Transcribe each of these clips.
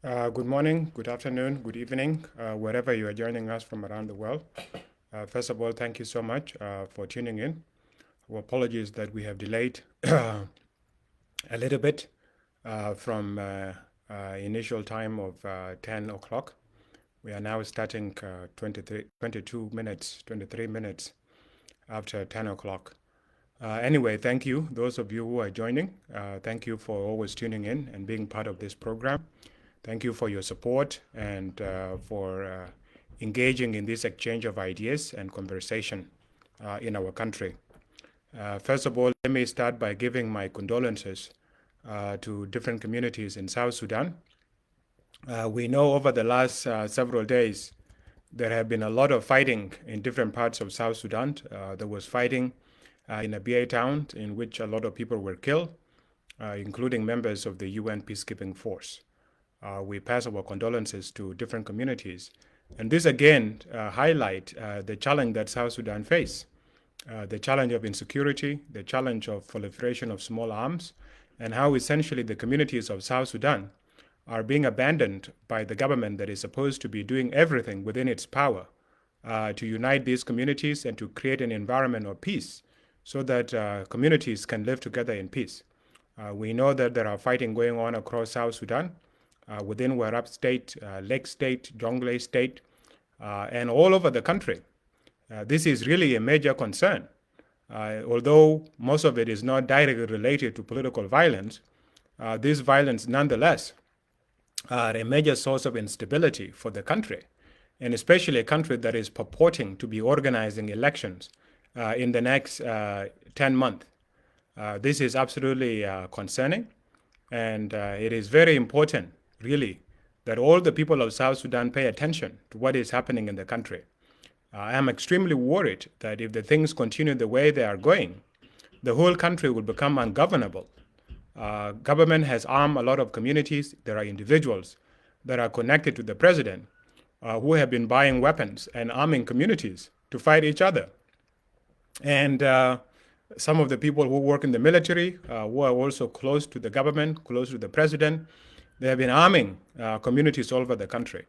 Good morning, good afternoon, good evening, wherever you are joining us from around the world. First of all, thank you so much for tuning in. Our apologies that we have delayed a little bit from initial time of 10 o'clock. We are now starting 22 minutes, 23 minutes after 10 o'clock. Anyway, thank you, those of you who are joining. Thank you for always tuning in and being part of this program. Thank you for your support and for engaging in this exchange of ideas and conversation in our country. First of all, let me start by giving my condolences to different communities in South Sudan. We know over the last several days, there have been a lot of fighting in different parts of South Sudan. There was fighting in a BA town in which a lot of people were killed, including members of the UN peacekeeping force. We pass our condolences to different communities. And this again highlight the challenge that South Sudan face, the challenge of insecurity, the challenge of proliferation of small arms, and how essentially the communities of South Sudan are being abandoned by the government that is supposed to be doing everything within its power to unite these communities and to create an environment of peace so that communities can live together in peace. We know that there are fighting going on across South Sudan, within Warab State, Lake State, Jonglei State, and all over the country. This is really a major concern. Although most of it is not directly related to political violence, this violence nonetheless are a major source of instability for the country, and especially a country that is purporting to be organizing elections in the next 10 months. This is absolutely concerning, and it is very important really, that all the people of South Sudan pay attention to what is happening in the country. I am extremely worried that if the things continue the way they are going, the whole country will become ungovernable. Government has armed a lot of communities. There are individuals that are connected to the president who have been buying weapons and arming communities to fight each other. And some of the people who work in the military, who are also close to the government, close to the president, they have been arming communities all over the country.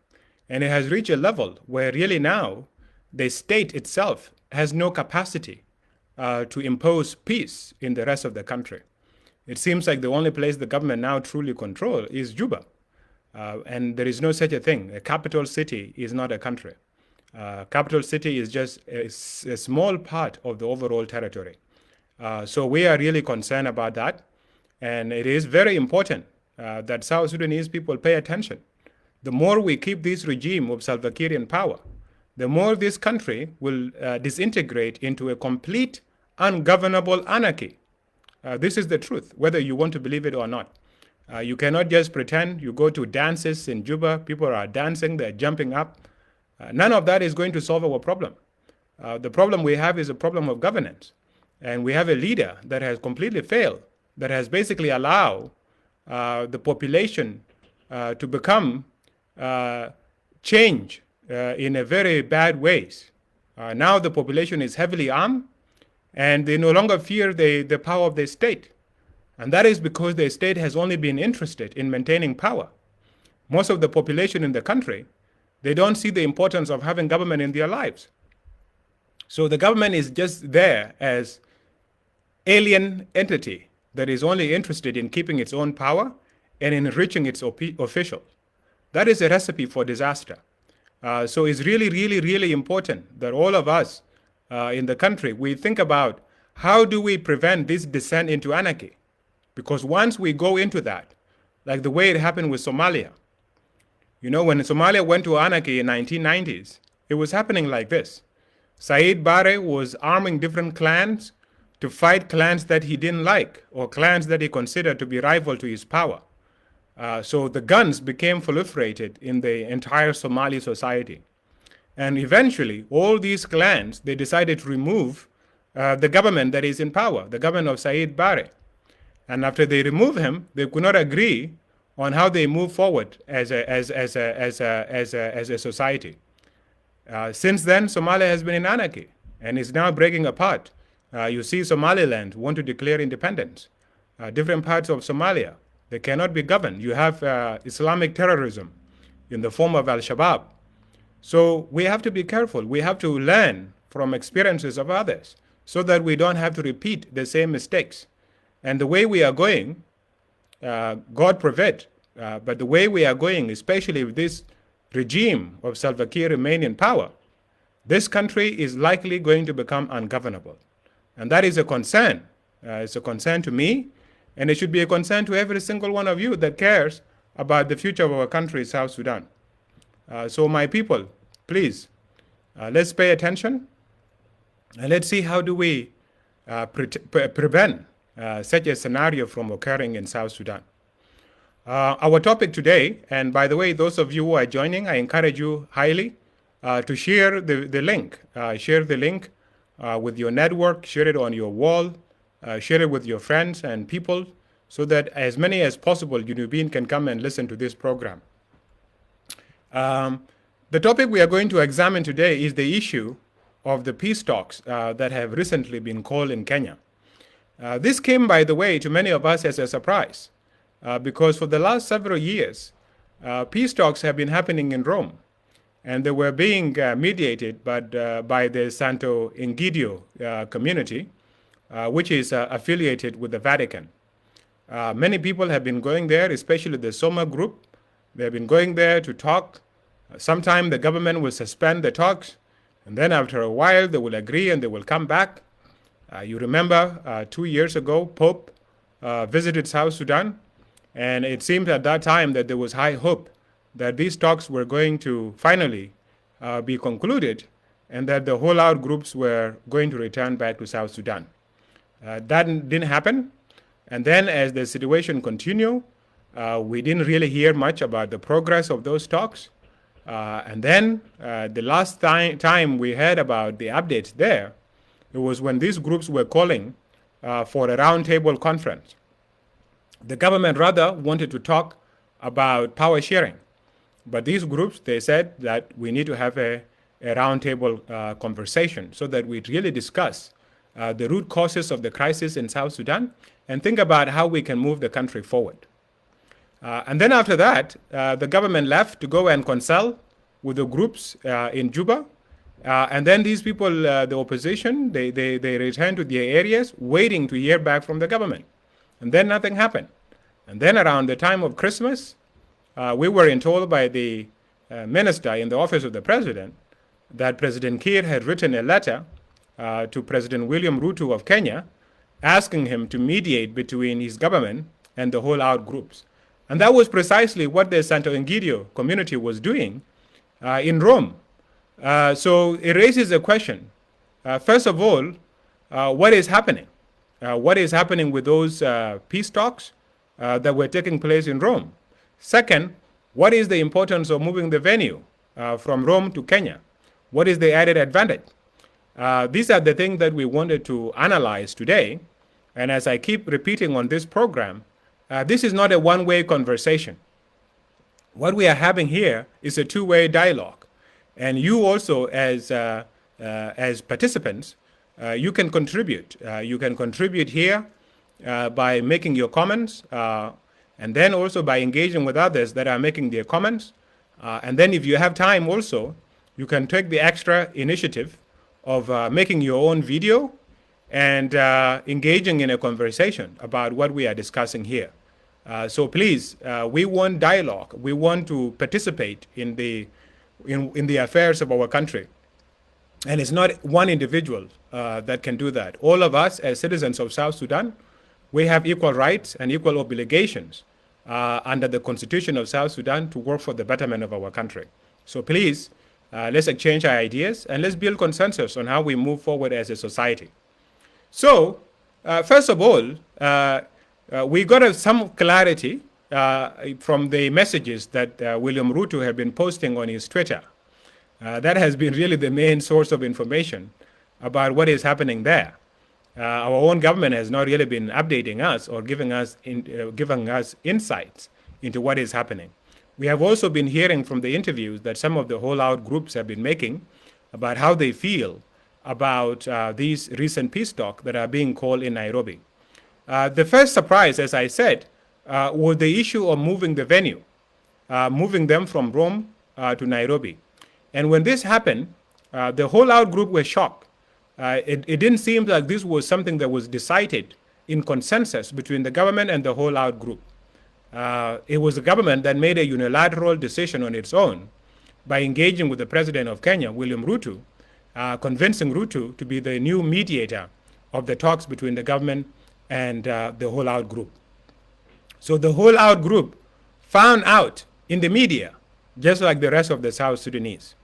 And it has reached a level where really now the state itself has no capacity to impose peace in the rest of the country. It seems like the only place the government now truly controls is Juba. And there is no such a thing. A capital city is not a country. Capital city is just a small part of the overall territory. So we are really concerned about that. And it is very important that South Sudanese people pay attention. The more we keep this regime of Salva Kiir in power, the more this country will disintegrate into a complete ungovernable anarchy. This is the truth, whether you want to believe it or not. You cannot just pretend. You go to dances in Juba, people are dancing, they're jumping up. None of that is going to solve our problem. The problem we have is a problem of governance. And we have a leader that has completely failed, that has basically allowed the population to become change in a very bad ways. Now the population is heavily armed and they no longer fear the power of the state. And that is because the state has only been interested in maintaining power. Most of the population in the country, they don't see the importance of having government in their lives. So the government is just there as alien entity that is only interested in keeping its own power and enriching its officials. That is a recipe for disaster. So it's really, really, really important that all of us in the country, we think about how do we prevent this descent into anarchy? Because once we go into that, like the way it happened with Somalia, you know, when Somalia went to anarchy in 1990s, it was happening like this. Said Barre was arming different clans to fight clans that he didn't like or clans that he considered to be rival to his power. So the guns became proliferated in the entire Somali society. And eventually, all these clans, they decided to remove the government that is in power, the government of Said Barre. And after they remove him, they could not agree on how they move forward as a society. Since then, Somalia has been in anarchy and is now breaking apart. You see Somaliland want to declare independence. Different parts of Somalia They cannot be governed. You have Islamic terrorism in the form of Al-Shabaab. So we have to be careful. We have to learn from experiences of others so that we don't have to repeat the same mistakes. And the way we are going, God prevent, but the way we are going, especially with this regime of Salva Kiir remain in power, this country is likely going to become ungovernable. And that is a concern. It's a concern to me, and it should be a concern to every single one of you that cares about the future of our country, South Sudan. So my people, please, let's pay attention, and let's see how do we prevent such a scenario from occurring in South Sudan. Our topic today, and by the way, those of you who are joining, I encourage you highly to share the link. Share the link with your network, share it on your wall, share it with your friends and people, so that as many as possible Junubian can come and listen to this program. The topic we are going to examine today is the issue of the peace talks that have recently been called in Kenya. This came, by the way, to many of us as a surprise, because for the last several years, peace talks have been happening in Rome, and they were being mediated by the Santo Egidio community, which is affiliated with the Vatican. Many people have been going there, especially the Soma group. They've been going there to talk. Sometime the government will suspend the talks, and then after a while they will agree and they will come back. You remember 2 years ago, Pope visited South Sudan, and it seemed at that time that there was high hope that these talks were going to finally be concluded, and that the whole-out groups were going to return back to South Sudan. That didn't happen, and then as the situation continued, we didn't really hear much about the progress of those talks. And then the last time we heard about the updates there, it was when these groups were calling for a roundtable conference. The government rather wanted to talk about power sharing, but these groups, they said that we need to have a roundtable conversation so that we really discuss the root causes of the crisis in South Sudan and think about how we can move the country forward. And then after that, the government left to go and consult with the groups in Juba. And then these people, the opposition, they returned to their areas waiting to hear back from the government. And then nothing happened. And then around the time of Christmas, we were told by the minister in the office of the president that President Kiir had written a letter to President William Ruto of Kenya asking him to mediate between his government and the whole-out groups. And that was precisely what the Santo Egidio community was doing in Rome. So it raises a question. First of all, what is happening? What is happening with those peace talks that were taking place in Rome? Second, what is the importance of moving the venue from Rome to Kenya? What is the added advantage? These are the things that we wanted to analyze today. And as I keep repeating on this program, this is not a one-way conversation. What we are having here is a two-way dialogue. And you also, as participants, you can contribute. You can contribute here by making your comments, and then also by engaging with others that are making their comments. And then if you have time also, you can take the extra initiative of making your own video and engaging in a conversation about what we are discussing here. So please, we want dialogue. We want to participate in the affairs of our country. And it's not one individual that can do that. All of us as citizens of South Sudan, we have equal rights and equal obligations under the Constitution of South Sudan to work for the betterment of our country. So please, let's exchange our ideas and let's build consensus on how we move forward as a society. So, first of all, we got some clarity from the messages that William Ruto had been posting on his Twitter. That has been really the main source of information about what is happening there. Our own government has not really been updating us or giving us insights into what is happening. We have also been hearing from the interviews that some of the whole-out groups have been making about how they feel about these recent peace talks that are being called in Nairobi. The first surprise, as I said, was the issue of moving the venue, moving them from Rome to Nairobi. And when this happened, the whole out group was shocked. It didn't seem like this was something that was decided in consensus between the government and the whole out group. It was the government that made a unilateral decision on its own by engaging with the president of Kenya, William Ruto, convincing Ruto to be the new mediator of the talks between the government and the whole out group. So the whole out group found out in the media, just like the rest of the South Sudanese.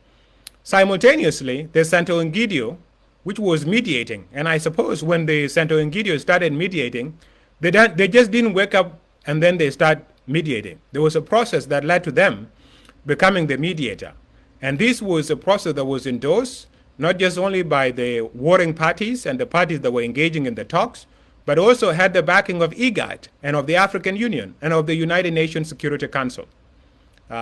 Simultaneously, the Santo Egidio, which was mediating, and I suppose when the Santo Egidio started mediating, they just didn't wake up and then they start mediating. There was a process that led to them becoming the mediator. And this was a process that was endorsed not just only by the warring parties and the parties that were engaging in the talks, but also had the backing of IGAD and of the African Union and of the United Nations Security Council.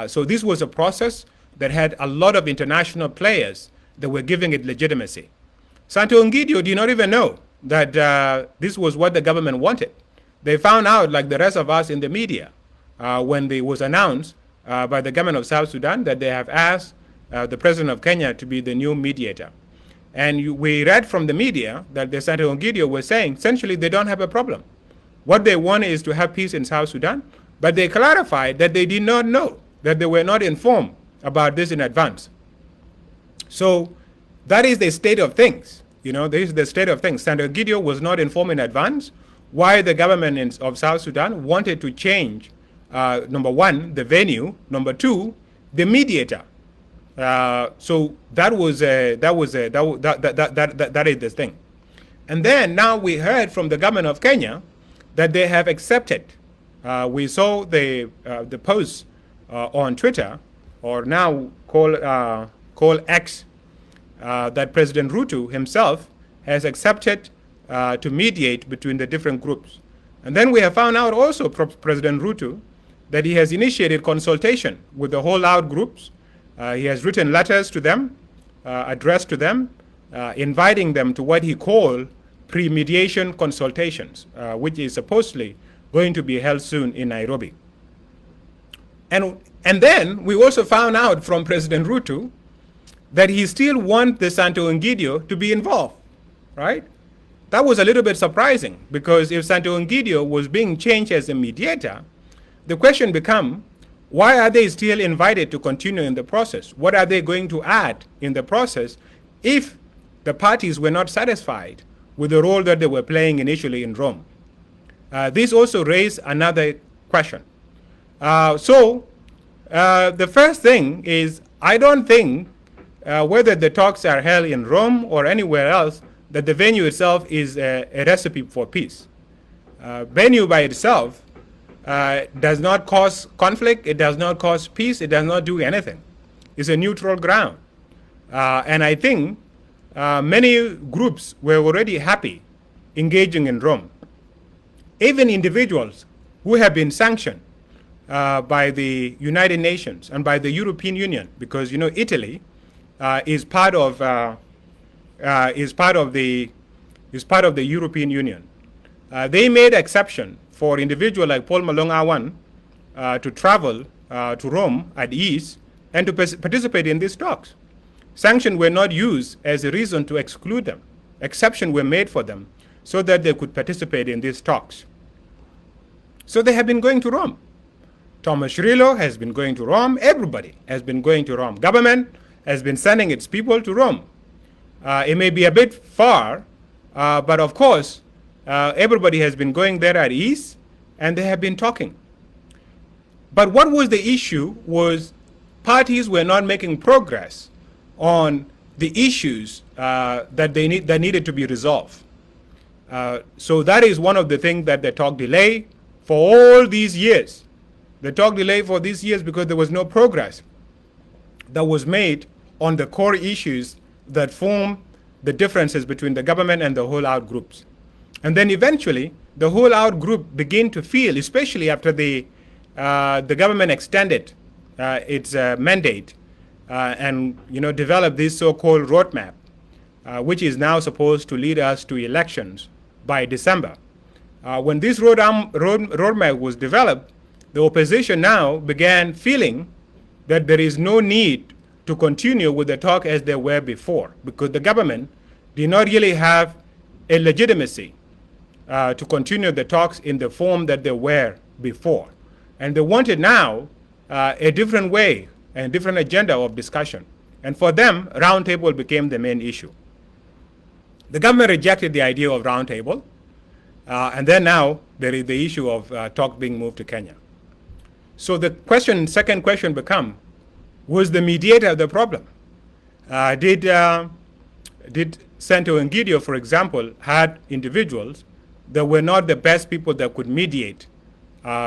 So this was a process that had a lot of international players that were giving it legitimacy. Santo Egidio did not even know that this was what the government wanted. They found out, like the rest of us in the media, when it was announced by the government of South Sudan that they have asked the president of Kenya to be the new mediator. And we read from the media that the Santo Egidio was saying, essentially, they don't have a problem. What they want is to have peace in South Sudan, but they clarified that they did not know, that they were not informed about this in advance. So that is the state of things. This is the state of things. Santo Egidio was not informed in advance why the government of South Sudan wanted to change, number one, the venue, number two, the mediator. So that is the thing. And then now we heard from the government of Kenya that they have accepted. We saw the post on Twitter, or now called X, that President Ruto himself has accepted to mediate between the different groups. And then we have found out also from President Ruto that he has initiated consultation with the whole out groups. He has written letters to them, addressed to them, inviting them to what he called pre-mediation consultations, which is supposedly going to be held soon in Nairobi. And then we also found out from President Ruto that he still wants the Santo Egidio to be involved, right? That was a little bit surprising, because if Santo Egidio was being changed as a mediator, the question becomes, why are they still invited to continue in the process? What are they going to add in the process if the parties were not satisfied with the role that they were playing initially in Rome? This also raised another question. So the first thing is, I don't think whether the talks are held in Rome or anywhere else, that the venue itself is a recipe for peace. Venue by itself does not cause conflict, it does not cause peace, it does not do anything. It's a neutral ground. And I think many groups were already happy engaging in Rome. Even individuals who have been sanctioned by the United Nations and by the European Union, because Italy is part of the European Union. They made exception for individuals like Paul Malong Awan to travel to Rome at ease and to participate in these talks. Sanctions were not used as a reason to exclude them. Exceptions were made for them so that they could participate in these talks. So they have been going to Rome. Thomas Shrillo has been going to Rome. Everybody has been going to Rome. Government has been sending its people to Rome. It may be a bit far, but of course, everybody has been going there at ease, and they have been talking. But what was the issue was parties were not making progress on the issues that needed to be resolved. So that is one of the things that the talk delayed for all these years. The talk delayed for these years because there was no progress that was made on the core issues that form the differences between the government and the whole out groups. And then eventually, the whole out group began to feel, especially after the government extended its mandate and developed this so-called roadmap, which is now supposed to lead us to elections by December. When this roadmap was developed, the opposition now began feeling that there is no need to continue with the talk as they were before, because the government did not really have a legitimacy to continue the talks in the form that they were before. And they wanted now a different way and different agenda of discussion. And for them, roundtable became the main issue. The government rejected the idea of roundtable, and then now there is the issue of talk being moved to Kenya. So the second question become, was the mediator the problem? Did Santo Egidio, for example, had individuals that were not the best people that could mediate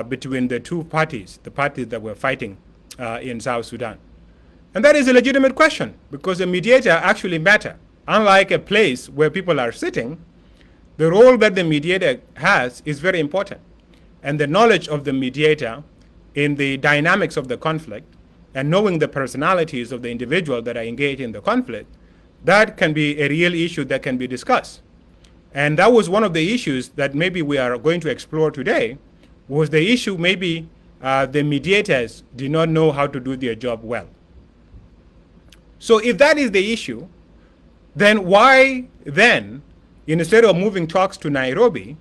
between the two parties, the parties that were fighting in South Sudan? And that is a legitimate question, because a mediator actually matters. Unlike a place where people are sitting, the role that the mediator has is very important. And the knowledge of the mediator in the dynamics of the conflict and knowing the personalities of the individual that are engaged in the conflict, that can be a real issue that can be discussed. And that was one of the issues that maybe we are going to explore today, was the issue maybe the mediators did not know how to do their job well. So if that is the issue, then why then, instead of moving talks to Nairobi,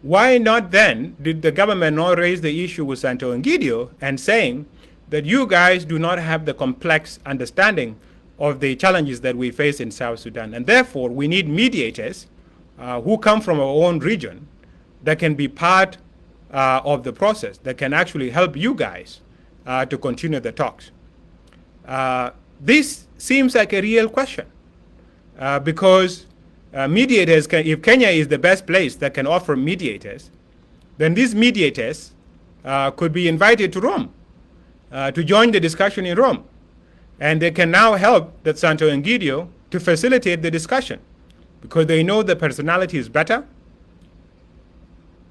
why not then did the government not raise the issue with Santo Egidio and saying that you guys do not have the complex understanding of the challenges that we face in South Sudan, and therefore we need mediators who come from our own region that can be part of the process, that can actually help you guys to continue the talks. This seems like a real question because mediators, if Kenya is the best place that can offer mediators, then these mediators could be invited to Rome to join the discussion in Rome. And they can now help that Santo Egidio to facilitate the discussion because they know the personality is better.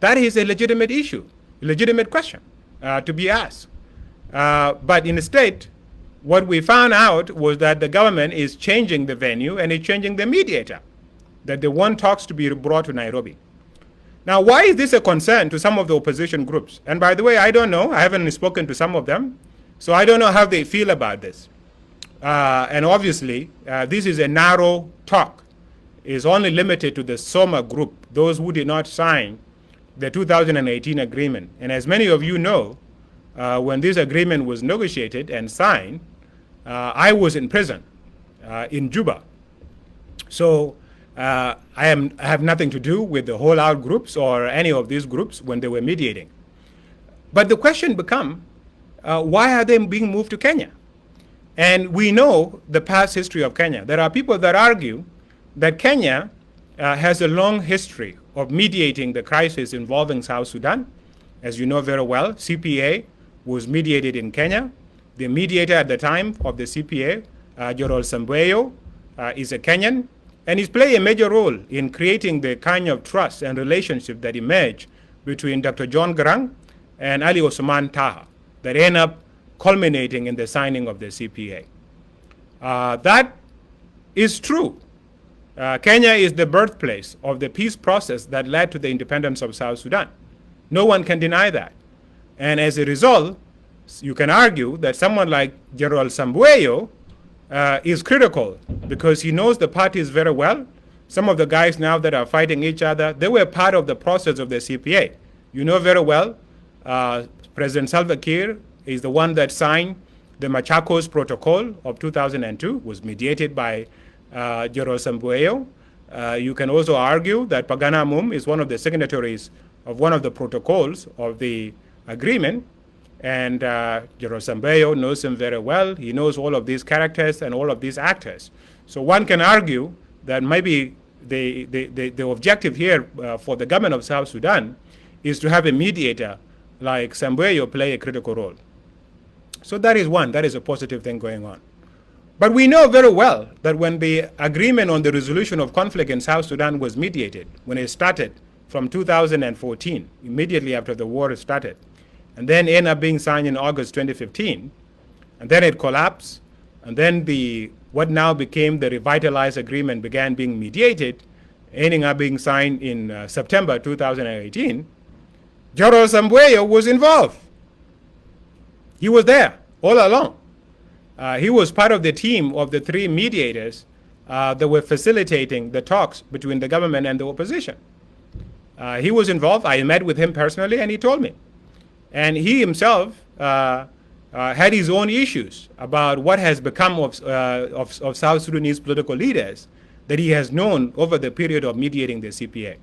That is a legitimate issue, a legitimate question to be asked. But instead, what we found out was that the government is changing the venue and it's changing the mediator, that they want talks to be brought to Nairobi. Now, why is this a concern to some of the opposition groups? And by the way, I don't know. I haven't spoken to some of them, so I don't know how they feel about this. And obviously, this is a narrow talk. It's only limited to the Soma group, those who did not sign the 2018 agreement. And as many of you know, when this agreement was negotiated and signed, I was in prison in Juba. So I have nothing to do with the whole out groups or any of these groups when they were mediating. But the question becomes, why are they being moved to Kenya? And we know the past history of Kenya. There are people that argue that Kenya has a long history of mediating the crisis involving South Sudan. As you know very well, CPA was mediated in Kenya. The mediator at the time of the CPA, Gerald Sambueyo, is a Kenyan, and he's played a major role in creating the kind of trust and relationship that emerged between Dr. John Garang and Ali Osman Taha that end up culminating in the signing of the CPA. That is true. Kenya is the birthplace of the peace process that led to the independence of South Sudan. No one can deny that. And as a result, you can argue that someone like Gerald Sambueyo is critical because he knows the parties very well. Some of the guys now that are fighting each other, they were part of the process of the CPA. You know very well, President Salva Kiir is the one that signed the Machakos Protocol of 2002, was mediated by Gerald Sambueyo. You can also argue that Pagana Mum is one of the signatories of one of the protocols of the agreement. And Gerald Sambueyo knows him very well. He knows all of these characters and all of these actors. So one can argue that maybe the objective here for the government of South Sudan is to have a mediator like Sambueyo play a critical role. So that is one, that is a positive thing going on. But we know very well that when the agreement on the resolution of conflict in South Sudan was mediated, when it started from 2014, immediately after the war started, and then ended up being signed in August 2015, and then it collapsed, and then what now became the revitalized agreement began being mediated, ending up being signed in September 2018, General Sambueyo was involved. He was there all along. He was part of the team of the 3 mediators that were facilitating the talks between the government and the opposition. He was involved. I met with him personally, and he told me. And he himself had his own issues about what has become of South Sudanese political leaders that he has known over the period of mediating the CPA.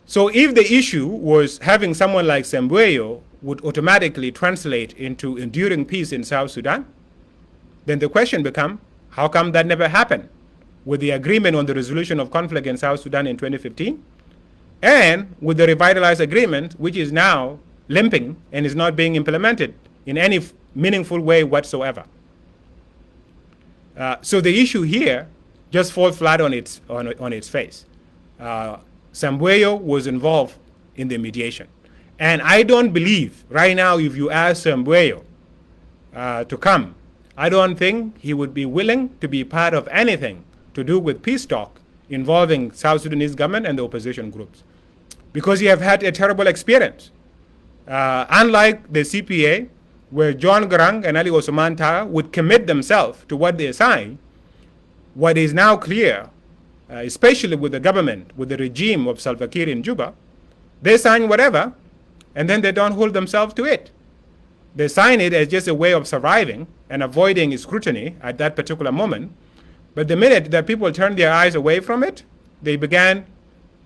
So if the issue was having someone like Sambueyo would automatically translate into enduring peace in South Sudan, then the question becomes, how come that never happened with the agreement on the resolution of conflict in South Sudan in 2015 and with the revitalized agreement, which is now limping and is not being implemented in any meaningful way whatsoever? So the issue here just falls flat on its face. Sambueyo was involved in the mediation. And I don't believe right now if you ask Sambueyo to come, I don't think he would be willing to be part of anything to do with peace talk involving South Sudanese government and the opposition groups, because he have had a terrible experience. Unlike the CPA, where John Garang and Ali Osman Tah would commit themselves to what they signed, what is now clear, especially with the government, with the regime of Salva Kiir in Juba, they sign whatever, and then they don't hold themselves to it. They sign it as just a way of surviving and avoiding scrutiny at that particular moment. But the minute that people turned their eyes away from it, they began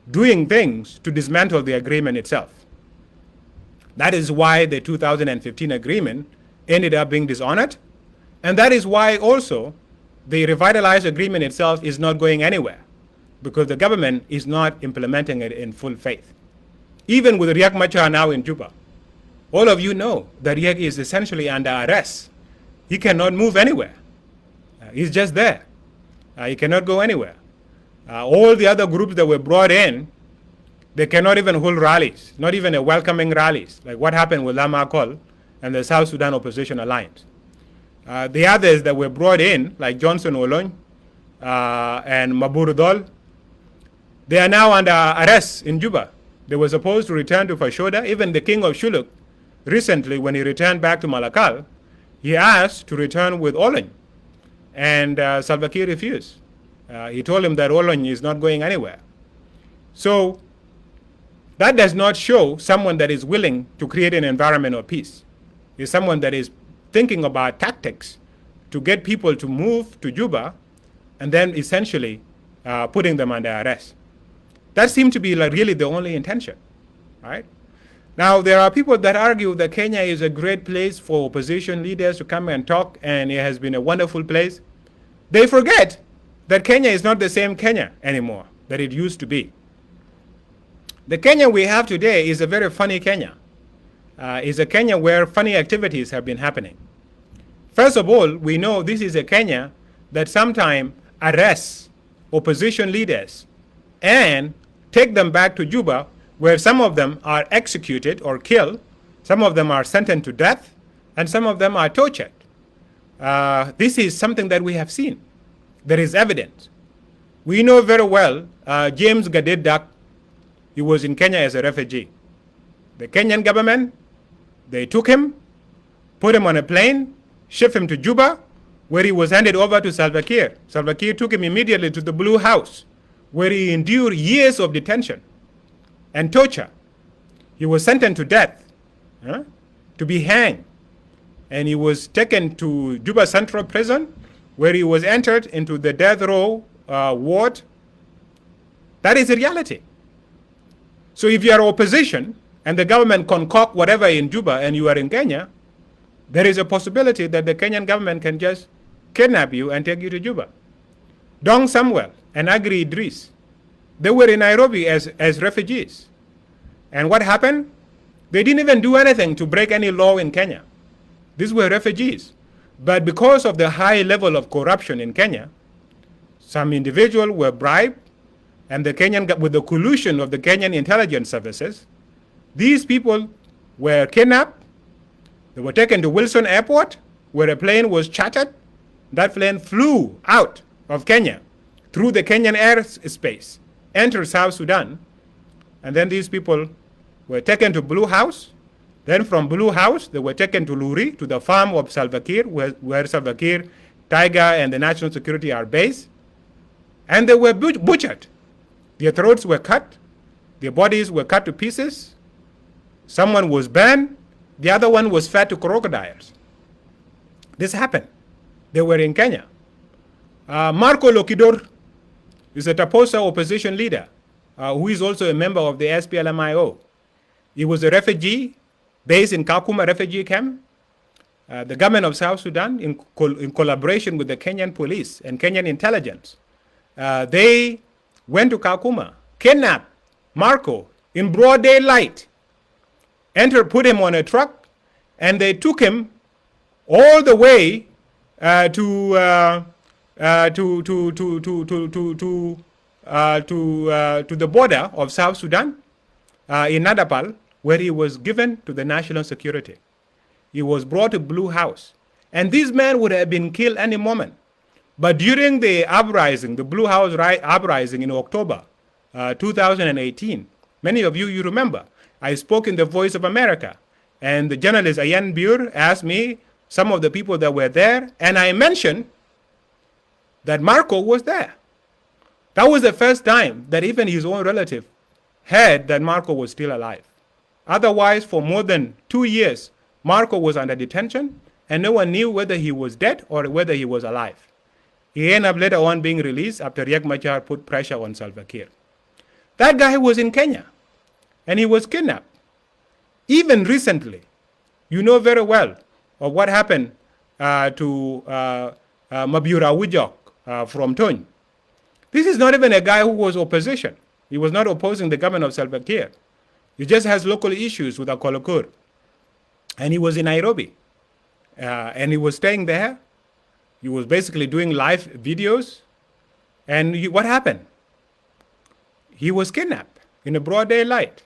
doing things to dismantle the agreement itself. That is why the 2015 agreement ended up being dishonored. And that is why also the revitalized agreement itself is not going anywhere, because the government is not implementing it in full faith. Even with Riek Machar now in Juba, all of you know that Riek is essentially under arrest. He cannot move anywhere. He's just there. He cannot go anywhere. All the other groups that were brought in, they cannot even hold rallies, not even a welcoming rallies, like what happened with Lama Kol and the South Sudan Opposition Alliance. The others that were brought in, like Johnson Olony and Maburu Dol, they are now under arrest in Juba. They were supposed to return to Fashoda. Even the king of Shuluk, recently, when he returned back to Malakal, he asked to return with Olony. And Salva Kiir refused. He told him that Olony is not going anywhere. So that does not show someone that is willing to create an environment of peace. It's someone that is thinking about tactics to get people to move to Juba and then essentially putting them under arrest. That seemed to be like really the only intention, right? Now, there are people that argue that Kenya is a great place for opposition leaders to come and talk, and it has been a wonderful place. They forget that Kenya is not the same Kenya anymore that it used to be. The Kenya we have today is a very funny Kenya. It's a Kenya where funny activities have been happening. First of all, we know this is a Kenya that sometimes arrests opposition leaders and take them back to Juba, where some of them are executed or killed, some of them are sentenced to death, and some of them are tortured. This is something that we have seen. There is evidence. We know very well James Gadet Dak, he was in Kenya as a refugee. The Kenyan government, they took him, put him on a plane, shipped him to Juba, where he was handed over to Salva Kiir. Salva Kiir took him immediately to the Blue House, where he endured years of detention and torture. He was sentenced to death, to be hanged. And he was taken to Juba Central Prison, where he was entered into the death row ward. That is the reality. So if you are opposition and the government concoct whatever in Juba and you are in Kenya, there is a possibility that the Kenyan government can just kidnap you and take you to Juba. Dong Samuel and Agri Idris, they were in Nairobi as refugees. And what happened? They didn't even do anything to break any law in Kenya. These were refugees. But because of the high level of corruption in Kenya, some individuals were bribed, and the Kenyan, with the collusion of the Kenyan intelligence services, these people were kidnapped. They were taken to Wilson Airport, where a plane was chartered. That plane flew out of Kenya through the Kenyan airspace, enter South Sudan, and then these people were taken to Blue House. Then from Blue House, they were taken to Luri, to the farm of Salva Kiir, where Salva Kiir, Tiger, and the National Security are based. And they were butchered. Their throats were cut. Their bodies were cut to pieces. Someone was burned. The other one was fed to crocodiles. This happened. They were in Kenya. Marco Lokidor is a Taposa opposition leader who is also a member of the SPLM-IO. He was a refugee based in Kakuma refugee camp. The government of South Sudan, in collaboration with the Kenyan police and Kenyan intelligence, they went to Kakuma, kidnapped Marco in broad daylight, put him on a truck, and they took him all the way to the border of South Sudan in Nadapal, where he was given to the national security. He was brought to Blue House. And these men would have been killed any moment. But during the uprising, the Blue House uprising in October 2018, many of you remember, I spoke in the Voice of America. And the journalist Ayan Bure asked me some of the people that were there. And I mentioned that Marco was there. That was the first time that even his own relative heard that Marco was still alive. Otherwise, for more than 2 years, Marco was under detention, and no one knew whether he was dead or whether he was alive. He ended up later on being released after Riek Machar put pressure on Salva Kiir. That guy was in Kenya, and he was kidnapped. Even recently, you know very well of what happened to Mabura Wujok from Tony. This is not even a guy who was opposition. He was not opposing the government of Salva Kiir. He just has local issues with Akolokur. And he was in Nairobi. And he was staying there. He was basically doing live videos. And what happened? He was kidnapped in a broad daylight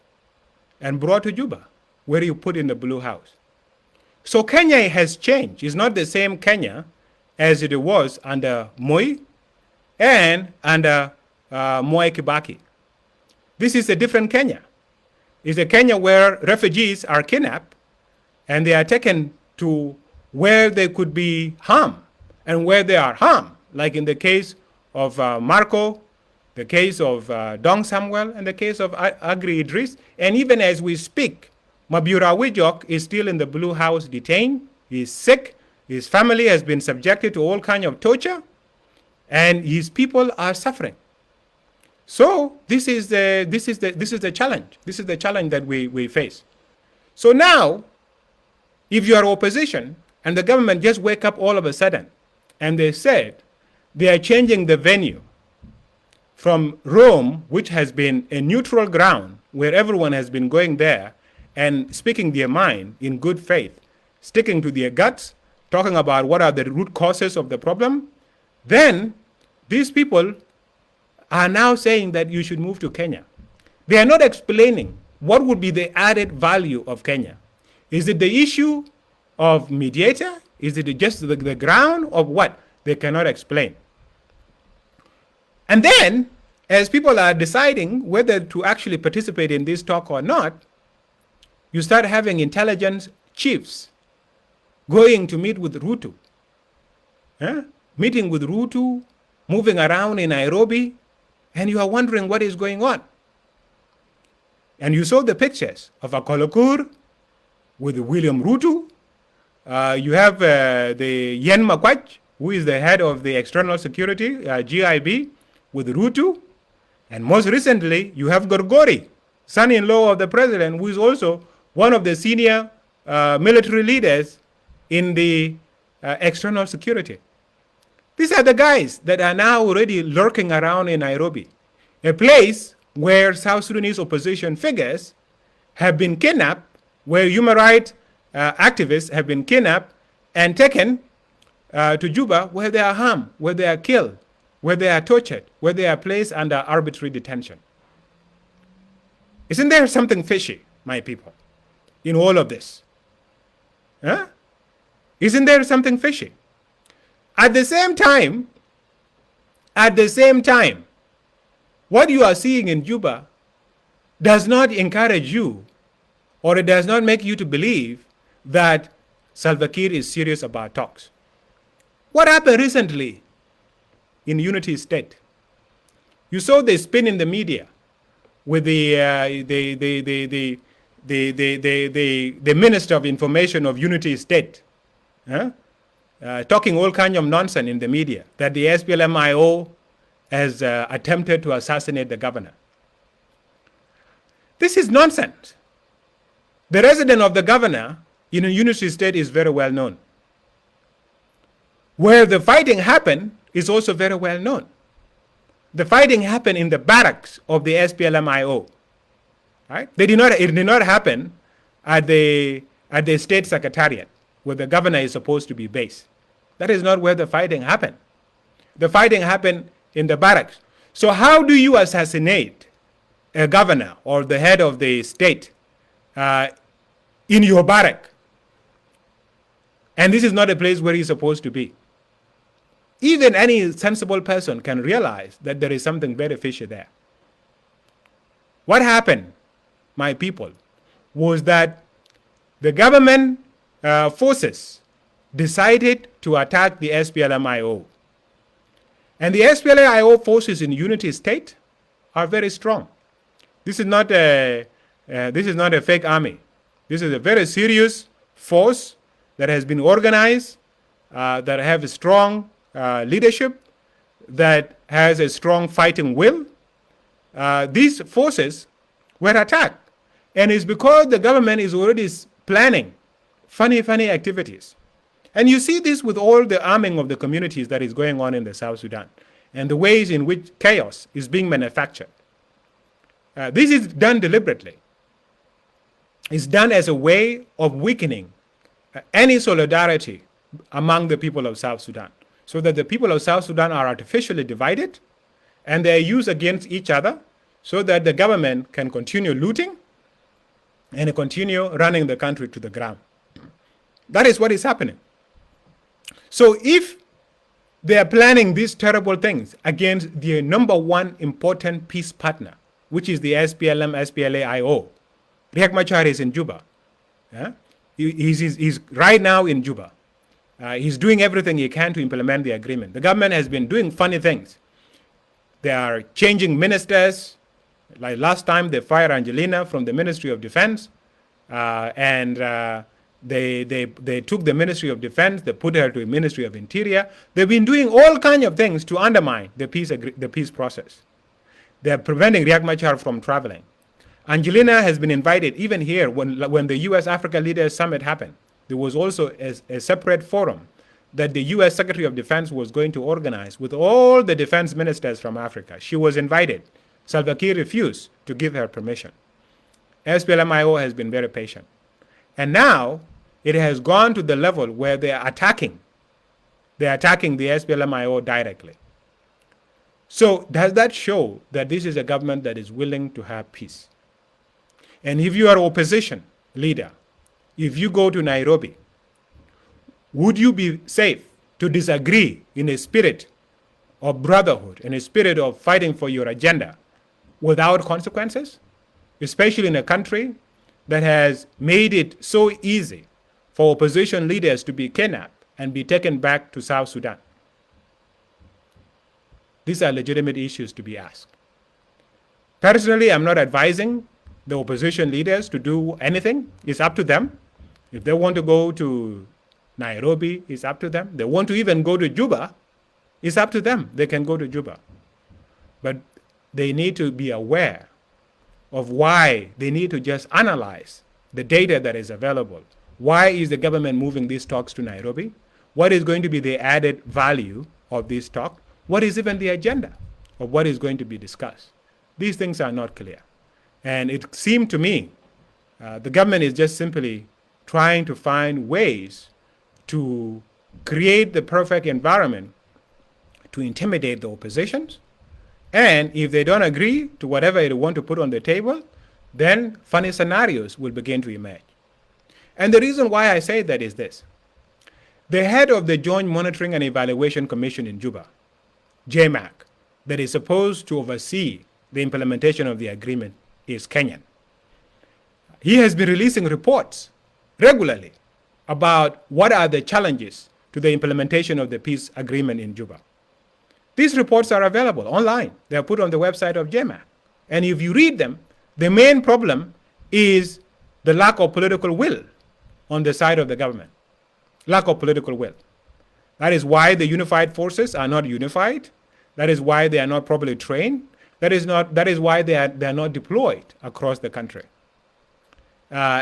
and brought to Juba, where he put in the Blue House. So Kenya has changed. It's not the same Kenya as it was under Moi and under Mwai Kibaki. This is a different Kenya. It's a Kenya where refugees are kidnapped and they are taken to where they could be harmed and where they are harmed, like in the case of Marco, the case of Dong Samuel, and the case of Agri Idris. And even as we speak, Mabura Wujok is still in the Blue House detained. He is sick. His family has been subjected to all kinds of torture, and his people are suffering. So this is the challenge. This is the challenge that we face. So now, if you are opposition and the government just wake up all of a sudden and they said they are changing the venue from Rome, which has been a neutral ground where everyone has been going there and speaking their mind in good faith, sticking to their guts, talking about what are the root causes of the problem, then these people are now saying that you should move to Kenya. They are not explaining what would be the added value of Kenya. Is it the issue of mediator? Is it just the ground of what? They cannot explain. And then, as people are deciding whether to actually participate in this talk or not, you start having intelligence chiefs going to meet with Ruto. Meeting with Ruto, moving around in Nairobi, and you are wondering what is going on. And you saw the pictures of Akolokur with William Ruto. You have the Yen Makwach, who is the head of the external security, GIB, with Ruto. And most recently, you have Gorgori, son-in-law of the president, who is also one of the senior military leaders in the external security. These are the guys that are now already lurking around in Nairobi, a place where South Sudanese opposition figures have been kidnapped, where human rights activists have been kidnapped and taken to Juba, where they are harmed, where they are killed, where they are tortured, where they are placed under arbitrary detention. Isn't there something fishy, my people, in all of this? Huh? Isn't there something fishy? At the same time, At the same time, what you are seeing in Juba does not encourage you, or it does not make you to believe that Salva Kiir is serious about talks. What happened recently in Unity State? You saw the spin in the media with the Minister of Information of Unity State, talking all kinds of nonsense in the media that the SPLM-IO has attempted to assassinate the governor. This is nonsense. The resident of the governor in a Unity State is very well known. Where the fighting happened is also very well known. The fighting happened in the barracks of the SPLM-IO. Right? It did not happen at the state secretariat where the governor is supposed to be based. That is not where the fighting happened. The fighting happened in the barracks. So how do you assassinate a governor or the head of the state in your barrack? And this is not a place where he's supposed to be. Even any sensible person can realize that there is something very fishy there. What happened, my people, was that the government forces decided to attack the SPLM-IO. And the SPLM-IO forces in Unity State are very strong. This is not a fake army. This is a very serious force that has been organized, that have a strong leadership, that has a strong fighting will. These forces were attacked. And it's because the government is already planning funny activities. And you see this with all the arming of the communities that is going on in the South Sudan and the ways in which chaos is being manufactured. This is done deliberately. It's done as a way of weakening any solidarity among the people of South Sudan, so that the people of South Sudan are artificially divided and they are used against each other so that the government can continue looting and continue running the country to the ground. That is what is happening. So if they are planning these terrible things against the number one important peace partner, which is the SPLM, SPLA-IO, Riek Machar is in Juba. He's right now in Juba. He's doing everything he can to implement the agreement. The government has been doing funny things. They are changing ministers. Like last time, they fired Angelina from the Ministry of Defense, and they took the Ministry of Defense, they put her to the Ministry of Interior. They've been doing all kinds of things to undermine the peace process. They're preventing Riek Machar from traveling. Angelina has been invited, even here, when the U.S.-Africa Leaders Summit happened. There was also a separate forum that the U.S. Secretary of Defense was going to organize with all the defense ministers from Africa. She was invited. Salva Kiir refused to give her permission. SPLM-IO has been very patient. And now it has gone to the level where they are attacking. They're attacking the SPLM-IO directly. So does that show that this is a government that is willing to have peace? And if you are an opposition leader, if you go to Nairobi, would you be safe to disagree in a spirit of brotherhood, in a spirit of fighting for your agenda without consequences? Especially in a country that has made it so easy for opposition leaders to be kidnapped and be taken back to South Sudan. These are legitimate issues to be asked. Personally, I'm not advising the opposition leaders to do anything. It's up to them. If they want to go to Nairobi, it's up to them. They want to even go to Juba, it's up to them. They can go to Juba. But they need to be aware of why they need to just analyze the data that is available. Why is the government moving these talks to Nairobi? What is going to be the added value of this talk? What is even the agenda of what is going to be discussed? These things are not clear. And it seemed to me the government is just simply trying to find ways to create the perfect environment to intimidate the oppositions. And if they don't agree to whatever they want to put on the table, then funny scenarios will begin to emerge. And the reason why I say that is this. The head of the Joint Monitoring and Evaluation Commission in Juba JMAC, that is supposed to oversee the implementation of the agreement, is Kenyan. He has been releasing reports regularly about what are the challenges to the implementation of the peace agreement in Juba. These reports are available online. They are put on the website of JMAC. And if you read them, the main problem is the lack of political will on the side of the government. Lack of political will. That is why the unified forces are not unified. That is why they are not properly trained. That is why they are not deployed across the country.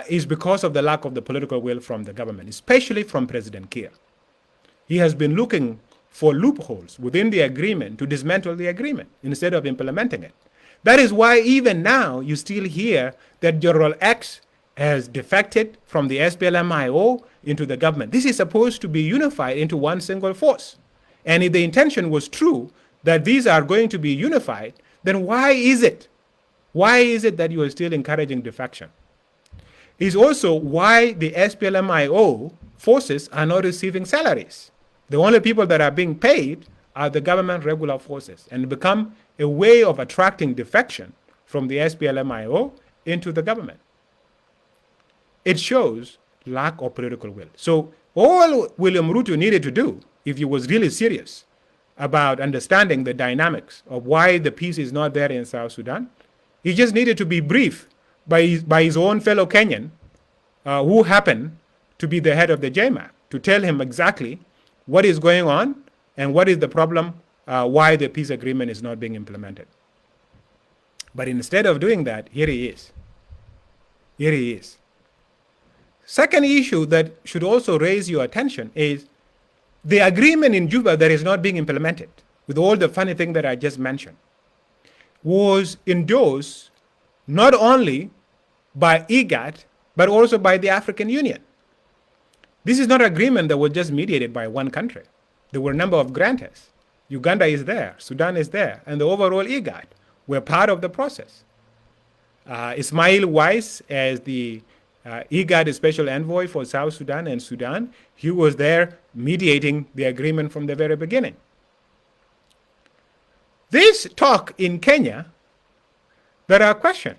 Is because of the lack of the political will from the government, especially from President Kiir. He has been looking for loopholes within the agreement to dismantle the agreement instead of implementing it. That is why even now you still hear that General X has defected from the SPLM-IO into the government. This is supposed to be unified into one single force. And if the intention was true that these are going to be unified, then why is it that you are still encouraging defection? Is also why the SPLM-IO forces are not receiving salaries. The only people that are being paid are the government regular forces, and become a way of attracting defection from the SPLM-IO into the government. It shows lack of political will. So all William Ruto needed to do, if he was really serious about understanding the dynamics of why the peace is not there in South Sudan, he just needed to be briefed by his own fellow Kenyan, who happened to be the head of the JMAC, to tell him exactly what is going on and what is the problem, why the peace agreement is not being implemented. But instead of doing that, here he is. Here he is. Second issue that should also raise your attention is the agreement in Juba that is not being implemented, with all the funny things that I just mentioned, was endorsed not only by IGAD, but also by the African Union. This is not an agreement that was just mediated by one country. There were a number of grantors. Uganda is there, Sudan is there, and the overall IGAD were part of the process. Ismail Weiss, as the IGAD special envoy for South Sudan and Sudan, he was there mediating the agreement from the very beginning. This talk in Kenya, there are questions.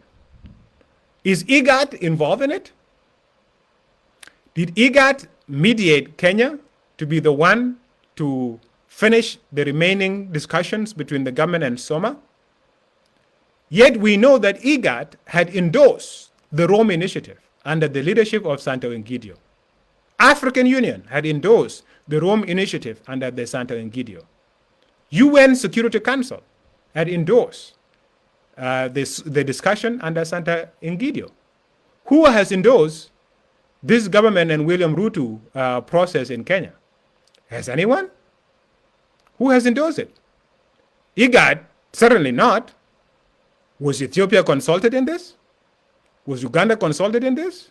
Is IGAD involved in it? Did IGAD mediate Kenya to be the one to finish the remaining discussions between the government and Soma? Yet we know that IGAD had endorsed the Rome Initiative under the leadership of Santo Egidio. African Union had endorsed the Rome Initiative under the Santo Egidio. UN Security Council had endorsed the discussion under Santa Egidio. Who has endorsed this government and William Ruto process in Kenya? Has anyone? Who has endorsed it? IGAD, certainly not. Was Ethiopia consulted in this? Was Uganda consulted in this?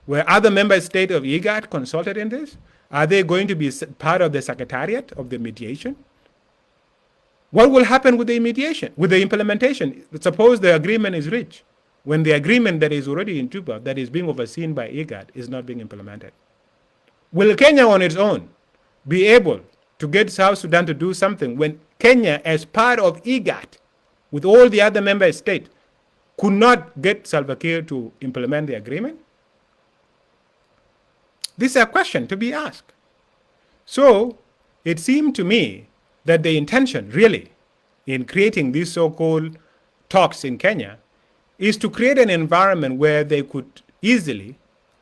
Were other member states of IGAD consulted in this? Are they going to be part of the secretariat of the mediation? What will happen with the mediation, with the implementation? Suppose the agreement is reached, when the agreement that is already in Juba, that is being overseen by IGAD, is not being implemented. Will Kenya on its own be able to get South Sudan to do something when Kenya, as part of IGAD, with all the other member states, could not get Salva Kiir to implement the agreement? This is a question to be asked. So it seemed to me that the intention really in creating these so-called talks in Kenya is to create an environment where they could easily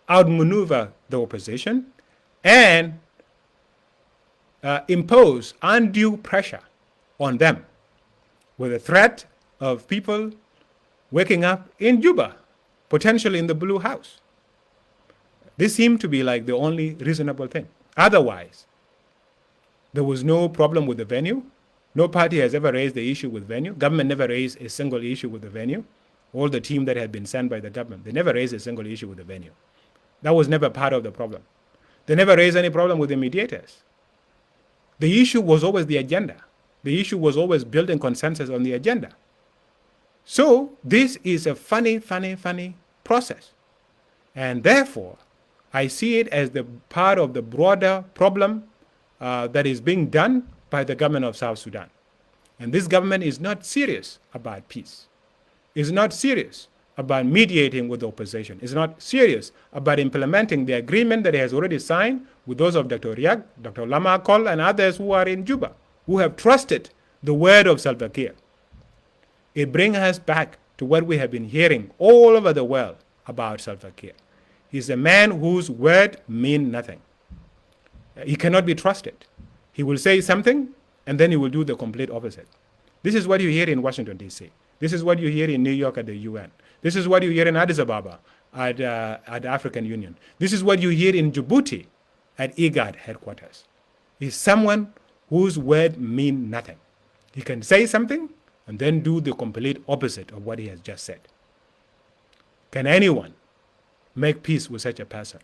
outmaneuver the opposition and impose undue pressure on them with a threat of people waking up in Juba, potentially in the Blue House. This seemed to be like the only reasonable thing. Otherwise, there was no problem with the venue. No party has ever raised the issue with venue. Government never raised a single issue with the venue. All the team that had been sent by the government, they never raised a single issue with the venue. That was never part of the problem. They never raised any problem with the mediators. The issue was always the agenda. The issue was always building consensus on the agenda. So this is a funny process. And therefore, I see it as the part of the broader problem that is being done by the government of South Sudan. And this government is not serious about peace. Is not serious about mediating with the opposition. Is not serious about implementing the agreement that he has already signed with those of Dr. Riek, Dr. Lama Akol, and others who are in Juba, who have trusted the word of Salva Kiir. It brings us back to what we have been hearing all over the world about Salva Kiir. He's a man whose word means nothing. He cannot be trusted. He will say something, and then he will do the complete opposite. This is what you hear in Washington, D.C. This is what you hear in New York at the UN. This is what you hear in Addis Ababa at the African Union. This is what you hear in Djibouti at IGAD headquarters. He's someone whose word means nothing. He can say something and then do the complete opposite of what he has just said. Can anyone make peace with such a person?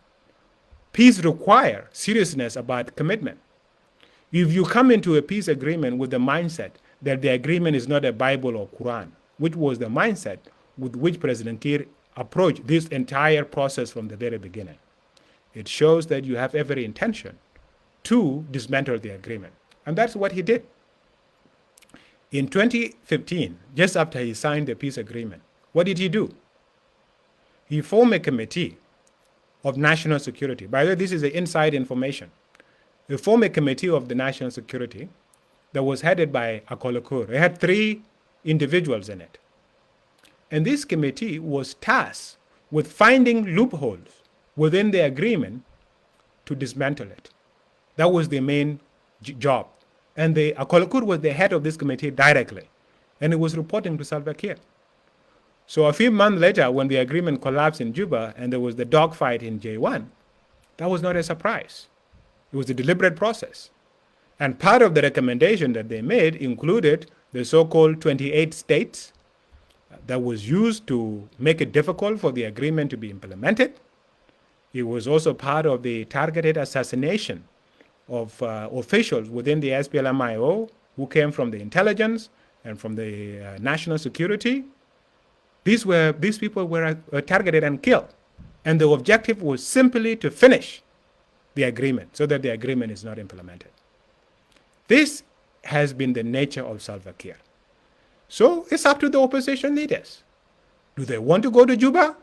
Peace requires seriousness about commitment. If you come into a peace agreement with the mindset that the agreement is not a Bible or Quran, which was the mindset with which President Kiir approached this entire process from the very beginning, it shows that you have every intention to dismantle the agreement. And that's what he did. In 2015, just after he signed the peace agreement, what did he do? He formed a committee of national security. By the way, this is the inside information. He formed a committee of the national security that was headed by Akolakur. It had 3 individuals in it. And this committee was tasked with finding loopholes within the agreement to dismantle it. That was the main job. And Akolakur was the head of this committee directly. And it was reporting to Salva Kiir. So a few months later, when the agreement collapsed in Juba and there was the dogfight in J1, that was not a surprise. It was a deliberate process. And part of the recommendation that they made included the so-called 28 states that was used to make it difficult for the agreement to be implemented. It was also part of the targeted assassination of officials within the SPLM-IO who came from the intelligence and from the national security. These people were targeted and killed. And the objective was simply to finish the agreement so that the agreement is not implemented. This has been the nature of Salva Kiir. So it's up to the opposition leaders. Do they want to go to Juba?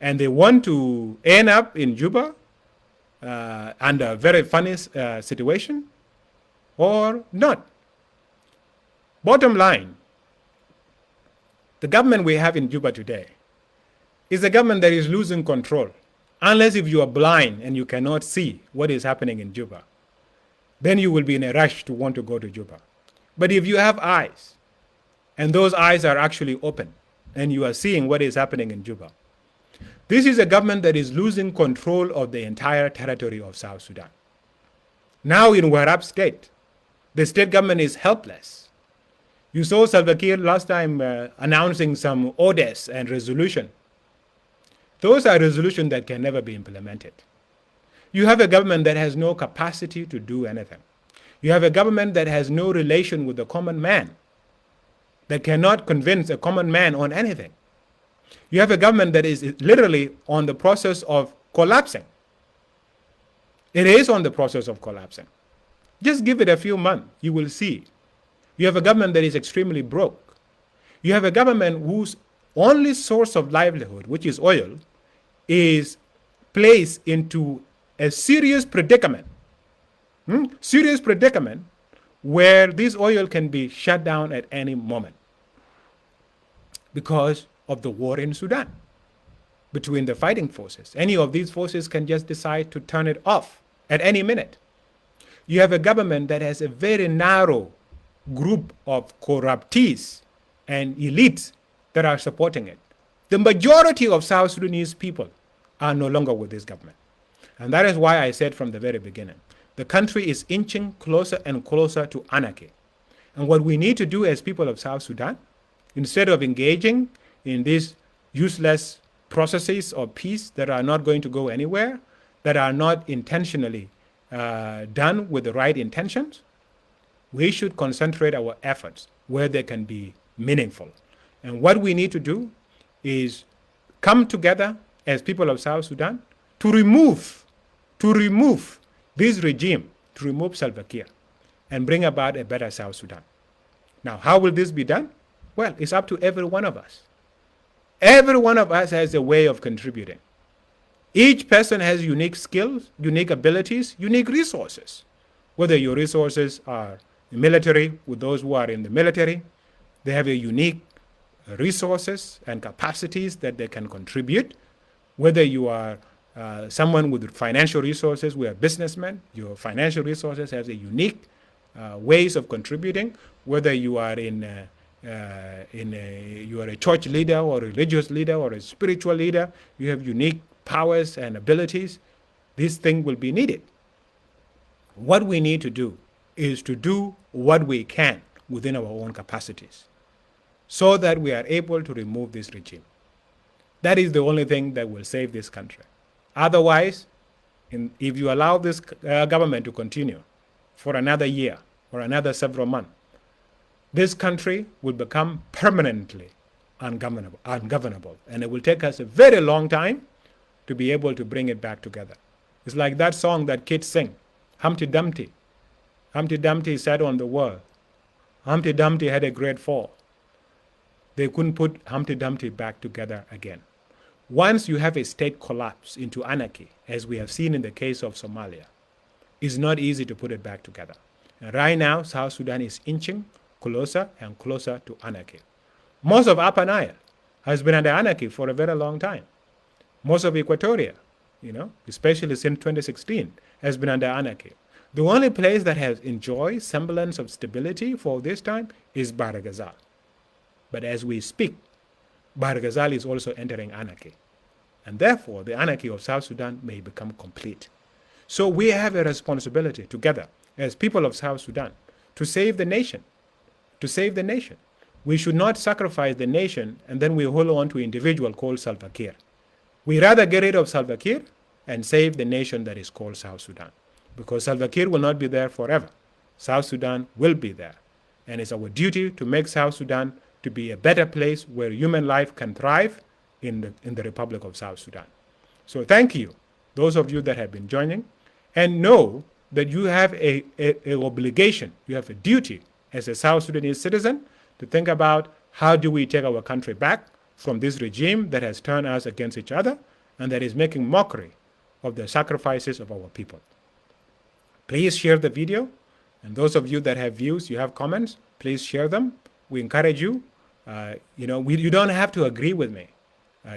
And they want to end up in Juba under a very funny situation? Or not? Bottom line, the government we have in Juba today is a government that is losing control. Unless if you are blind and you cannot see what is happening in Juba, then you will be in a rush to want to go to Juba. But if you have eyes, and those eyes are actually open, and you are seeing what is happening in Juba, this is a government that is losing control of the entire territory of South Sudan. Now in Warab State, the state government is helpless. You saw Salva Kiir last time announcing some orders and resolution. Those are resolutions that can never be implemented. You have a government that has no capacity to do anything. You have a government that has no relation with the common man, that cannot convince a common man on anything. You have a government that is literally on the process of collapsing. It is on the process of collapsing. Just give it a few months, you will see. You have a government that is extremely broke. You have a government whose only source of livelihood, which is oil, is placed into a serious predicament. Serious predicament where this oil can be shut down at any moment because of the war in Sudan between the fighting forces. Any of these forces can just decide to turn it off at any minute. You have a government that has a very narrow group of corruptees and elites that are supporting it. The majority of South Sudanese people are no longer with this government. And that is why I said from the very beginning, the country is inching closer and closer to anarchy. And what we need to do as people of South Sudan, instead of engaging in these useless processes of peace that are not going to go anywhere, that are not intentionally done with the right intentions, we should concentrate our efforts where they can be meaningful. And what we need to do is come together as people of South Sudan to remove this regime, to remove Salva Kiir. and bring about a better South Sudan. Now, how will this be done? Well, it's up to every one of us. Every one of us has a way of contributing. Each person has unique skills, unique abilities, unique resources. Whether your resources are military, with those who are in the military, they have a unique resources and capacities that they can contribute. Whether you are someone with financial resources, we are businessmen, your financial resources has a unique ways of contributing. Whether you are you are a church leader or a religious leader or a spiritual leader, you have unique powers and abilities. This thing will be needed. What we need to do is to do what we can within our own capacities so that we are able to remove this regime. That is the only thing that will save this country. Otherwise, if you allow this government to continue for another year or another several months, this country will become permanently ungovernable, and it will take us a very long time to be able to bring it back together. It's like that song that kids sing, Humpty Dumpty. Humpty Dumpty sat on the wall. Humpty Dumpty had a great fall. They couldn't put Humpty Dumpty back together again. Once you have a state collapse into anarchy, as we have seen in the case of Somalia, it's not easy to put it back together. And right now, South Sudan is inching closer and closer to anarchy. Most of Upper Nile has been under anarchy for a very long time. Most of Equatoria, especially since 2016, has been under anarchy. The only place that has enjoyed semblance of stability for this time is Bahr el Ghazal. But as we speak, Bahr el Ghazal is also entering anarchy. And therefore, the anarchy of South Sudan may become complete. So we have a responsibility together as people of South Sudan to save the nation. To save the nation. We should not sacrifice the nation and then we hold on to an individual called Salva Kiir. We rather get rid of Salva Kiir and save the nation that is called South Sudan. Because Salva Kiir will not be there forever. South Sudan will be there. And it's our duty to make South Sudan to be a better place where human life can thrive in the Republic of South Sudan. So thank you, those of you that have been joining, and know that you have an obligation, you have a duty as a South Sudanese citizen to think about how do we take our country back from this regime that has turned us against each other and that is making mockery of the sacrifices of our people. Please share the video, and those of you that have views, you have comments, please share them. We encourage you. You don't have to agree with me.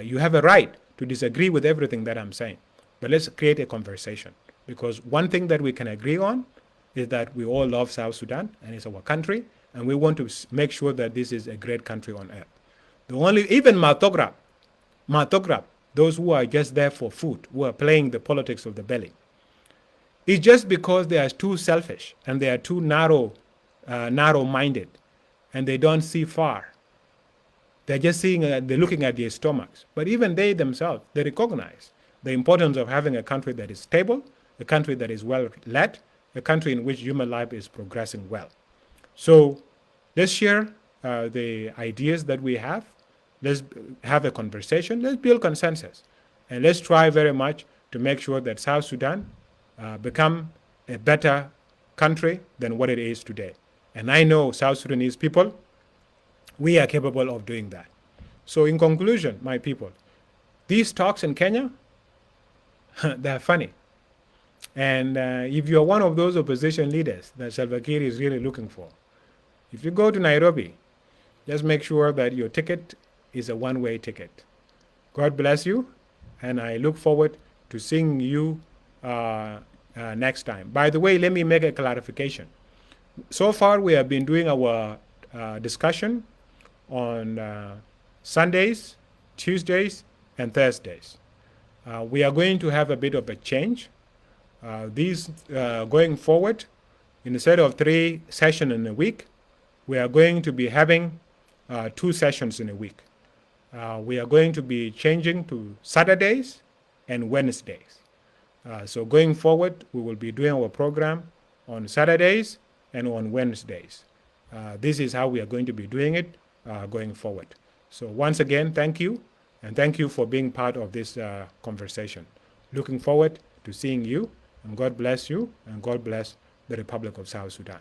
You have a right to disagree with everything that I'm saying, but let's create a conversation, because one thing that we can agree on is that we all love South Sudan and it's our country, and we want to make sure that this is a great country on earth. Even Matograp, those who are just there for food, who are playing the politics of the belly, it's just because they are too selfish and they are too narrow-minded, and they don't see far. They're just they're looking at their stomachs. But even they themselves, they recognize the importance of having a country that is stable, a country that is well led, a country in which human life is progressing well. So let's share the ideas that we have. Let's have a conversation. Let's build consensus. And let's try very much to make sure that South Sudan become a better country than what it is today. And I know South Sudanese people, we are capable of doing that. So in conclusion, my people, these talks in Kenya, they're funny. And if you're one of those opposition leaders that Salva Kiir is really looking for, if you go to Nairobi, just make sure that your ticket is a one-way ticket. God bless you, and I look forward to seeing you next time. By the way, let me make a clarification. So far, we have been doing our discussion on Sundays, Tuesdays, and Thursdays. We are going to have a bit of a change. These going forward, instead of 3 sessions in a week, we are going to be having 2 sessions in a week. We are going to be changing to Saturdays and Wednesdays. So going forward, we will be doing our program on Saturdays and on Wednesdays. This is how we are going to be doing it going forward. So once again, thank you, and thank you for being part of this conversation. Looking forward to seeing you, and God bless you, and God bless the Republic of South Sudan.